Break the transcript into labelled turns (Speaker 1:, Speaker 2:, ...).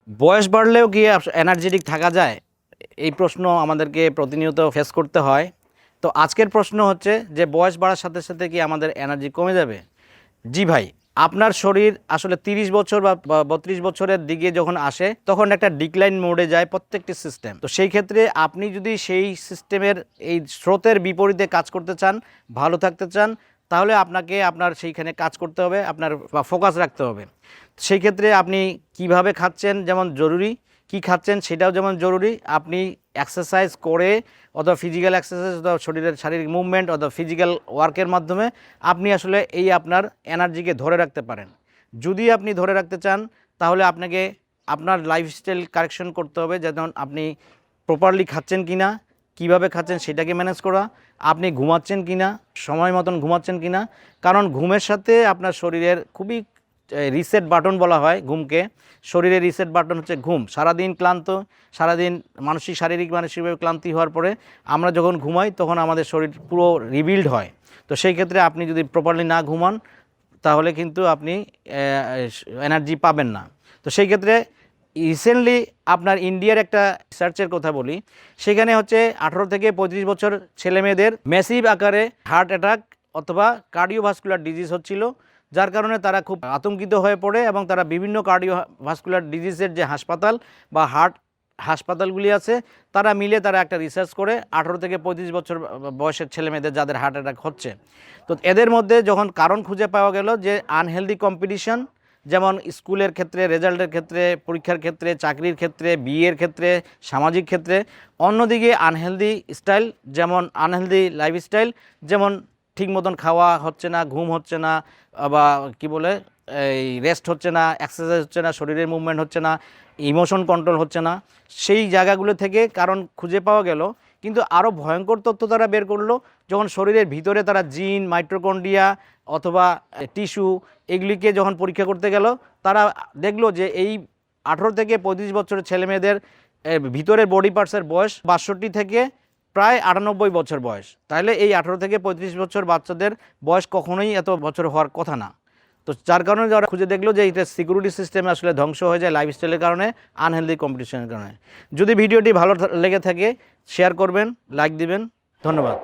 Speaker 1: বয়স বাড়লেও কি এনার্জেটিক থাকা যায়? এই প্রশ্ন আমাদেরকে প্রতিনিয়ত ফেস করতে হয়। তো আজকের প্রশ্ন হচ্ছে যে বয়স বাড়ার সাথে সাথে কি আমাদের এনার্জি কমে যাবে? জি ভাই, আপনার শরীর আসলে 30 বছর বা 32 বছরের দিকে যখন আসে তখন একটা ডিক্লাইন মোডে যায় প্রত্যেকটি সিস্টেম। তো সেই ক্ষেত্রে আপনি যদি সেই সিস্টেমের এই স্রোতের বিপরীতে কাজ করতে চান, ভালো থাকতে চান, তাহলে আপনাকে আপনার সেইখানে কাজ করতে হবে, আপনার ফোকাস রাখতে হবে। সেই ক্ষেত্রে আপনি কিভাবে খাচ্ছেন যেমন জরুরি, কি খাচ্ছেন সেটাও যেমন জরুরি। আপনি এক্সারসাইজ করে অথবা ফিজিক্যাল এক্সারসাইজ অথবা শরীরের শারীরিক মুভমেন্ট অথবা ফিজিক্যাল ওয়ার্কের মাধ্যমে আপনি আসলে এই আপনার এনার্জিকে ধরে রাখতে পারেন। যদি আপনি ধরে রাখতে চান তাহলে আপনাকে আপনার লাইফস্টাইল কারেকশন করতে হবে, যেমন আপনি প্রপারলি খাচ্ছেন কি না, কীভাবে খাচ্ছেন সেটাকে ম্যানেজ করা, আপনি ঘুমাচ্ছেন কি না, সময় মতন ঘুমাচ্ছেন কি না। কারণ ঘুমের সাথে আপনার শরীরের খুবই রিসেট বাটন বলা হয় ঘুমকে। শরীরের রিসেট বাটন হচ্ছে ঘুম। সারাদিন ক্লান্ত, সারাদিন মানসিকভাবে ক্লান্তি হওয়ার পরে আমরা যখন ঘুমাই তখন আমাদের শরীর পুরো রিবিল্ড হয়। তো সেই ক্ষেত্রে আপনি যদি প্রপারলি না ঘুমান তাহলে কিন্তু আপনি এনার্জি পাবেন না। তো সেই ক্ষেত্রে রিসেন্টলি আপনার ইন্ডিয়ার একটা রিসার্চের কথা বলি, সেখানে হচ্ছে 18 থেকে 35 বছর ছেলেমেয়েদের ম্যাসিভ আকারে হার্ট অ্যাটাক অথবা কার্ডিওভাস্কুলার ডিজিজ হচ্ছিল, যার কারণে তারা খুব আতঙ্কিত হয়ে পড়ে এবং তারা বিভিন্ন কার্ডিওভাস্কুলার ডিজিজের যে হাসপাতাল বা হার্ট হাসপাতালগুলি আছে তারা মিলে তারা একটা রিসার্চ করে 18 থেকে 35 বছর বয়সের ছেলেমেয়েদের যাদের হার্ট অ্যাটাক হচ্ছে। তো এদের মধ্যে যখন কারণ খুঁজে পাওয়া গেল যে আনহেলদি কম্পিটিশন, যেমন স্কুলের ক্ষেত্রে, রেজাল্টের ক্ষেত্রে, পরীক্ষার ক্ষেত্রে, চাকরির ক্ষেত্রে, বিয়ের ক্ষেত্রে, সামাজিক ক্ষেত্রে, অন্যদিকে আনহেলদি স্টাইল, যেমন আনহেলদি লাইফস্টাইল, যেমন ঠিক মতন খাওয়া হচ্ছে না, ঘুম হচ্ছে না, বা কি বলে এই রেস্ট হচ্ছে না, এক্সারসাইজ হচ্ছে না, শরীরের মুভমেন্ট হচ্ছে না, ইমোশন কন্ট্রোল হচ্ছে না, সেই জায়গাগুলো থেকে কারণ খুঁজে পাওয়া গেল। কিন্তু আরও ভয়ঙ্কর তথ্য তারা বের করলো যখন শরীরের ভিতরে তারা জিন, মাইটোকন্ড্রিয়া অথবা টিস্যু এগুলিকে যখন পরীক্ষা করতে গেল, তারা দেখলো যে এই 18 থেকে 35 বছরের ছেলেমেয়েদের ভিতরের বডি পার্টসের বয়স 62 থেকে প্রায় 98 বছর বয়স। তাহলে এই 18 থেকে 35 বছর বাচ্চাদের বয়স কখনোই এত বছর হওয়ার কথা না। তো যার কারণে যারা খুঁজে দেখলো যে এটা সিকিউরিটি সিস্টেমে আসলে ধ্বংস হয়ে যায় লাইফস্টাইলের কারণে, আনহেলদি কম্পিটিশনের কারণে। যদি ভিডিওটি ভালো লেগে থাকে শেয়ার করবেন, লাইক দিবেন। ধন্যবাদ।